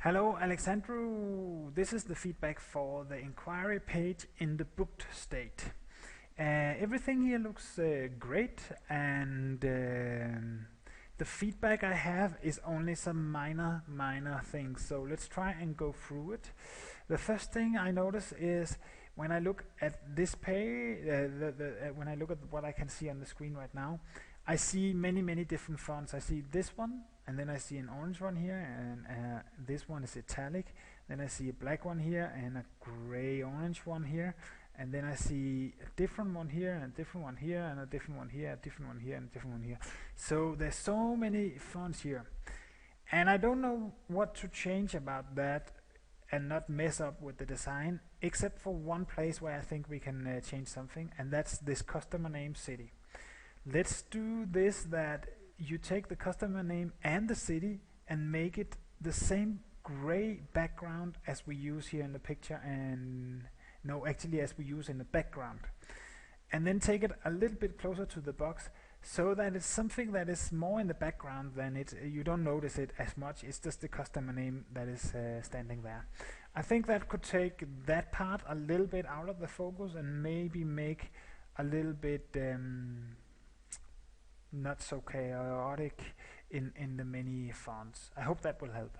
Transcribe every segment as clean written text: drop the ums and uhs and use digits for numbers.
Hello, Alexandru. This is the feedback for the inquiry page in the booked state. Everything here looks great, and the feedback I have is only some minor things. So let's try and go through it. The first thing I notice is when I look at this page, when I look at what I can see on the screen right now, I see many different fonts. I see this one, and then I see an orange one here, and this one is italic. Then I see a black one here, and a gray-orange one here, and then I see a different one here, and a different one here, and a different one here, a different one here, and a different one here. So there's so many fonts here, and I don't know what to change about that and not mess up with the design, except for one place where I think we can change something, and that's this customer name city. Let's do this, that you take the customer name and the city and make it the same gray background as we use here in the picture, and no, actually as we use in the background, and then take it a little bit closer to the box so that it's something that is more in the background than you don't notice it as much. It's just the customer name that is standing there. I think that could take that part a little bit out of the focus and maybe make a little bit not so chaotic in the many fonts. I hope that will help.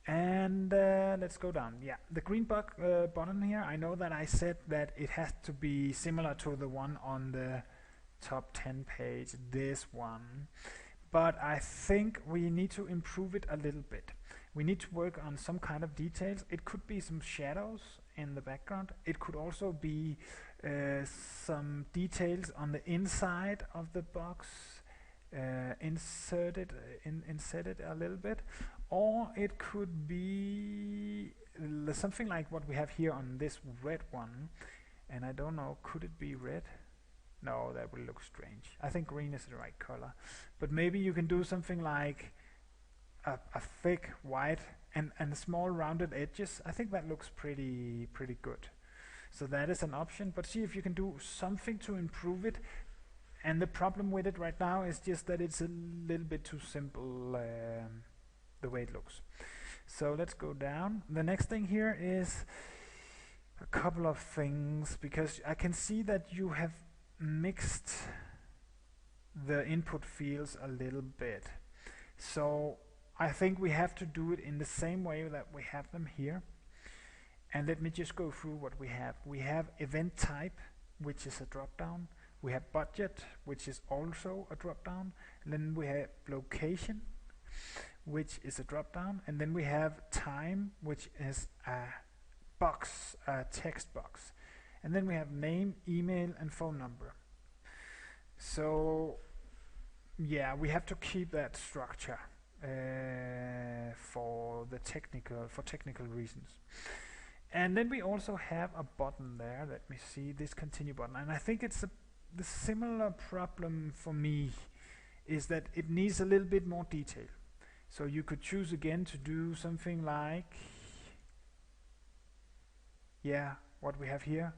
And let's go down. Yeah, the green button here, I know that I said that it has to be similar to the one on the top 10 page, this one, but I think we need to improve it a little bit. We need to work on some kind of details. It could be some shadows in the background. It could also be some details on the inside of the box, inserted a little bit, or it could be something like what we have here on this red one, and I don't know, could it be red? No, that will look strange. I think green is the right color, but maybe you can do something like a thick white and small rounded edges. I think that looks pretty good. So that is an option, but see if you can do something to improve it. And the problem with it right now is just that it's a little bit too simple the way it looks. So let's go down. The next thing here is a couple of things, because I can see that you have mixed the input fields a little bit. So I think we have to do it in the same way that we have them here. And let me just go through what we have. We have event type, which is a drop down. We have budget, which is also a drop down. And then we have location, which is a drop down. And then we have time, which is a box, a text box. And then we have name, email, and phone number. So yeah, we have to keep that structure for technical reasons. And then we also have a button there. Let me see, this continue button, and I think it's the similar problem for me is that it needs a little bit more detail. So you could choose again to do something like, yeah, what we have here,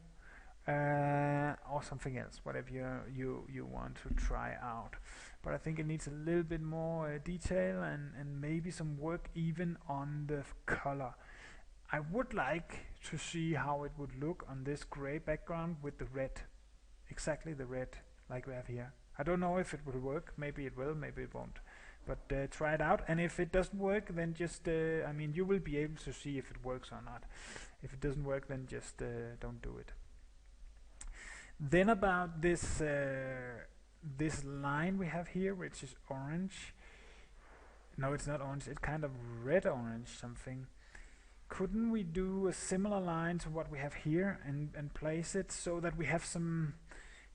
or something else, whatever you want to try out. But I think it needs a little bit more detail and maybe some work even on the color. I would like to see how it would look on this gray background with the red, exactly the red like we have here. I don't know if it will work. Maybe it will, maybe it won't. But try it out, and if it doesn't work, then just I mean, you will be able to see if it works or not. If it doesn't work, then just don't do it. Then about this this line we have here, which is orange. No, it's not orange. It's kind of red-orange something. Couldn't we do a similar line to what we have here and place it so that we have some,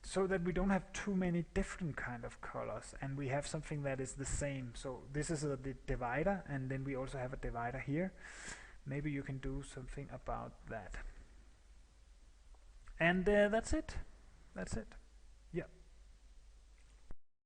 so that we don't have too many different kind of colors, and we have something that is the same? So this is a divider, and then we also have a divider here. Maybe you can do something about that. And that's it. That's it. Yeah.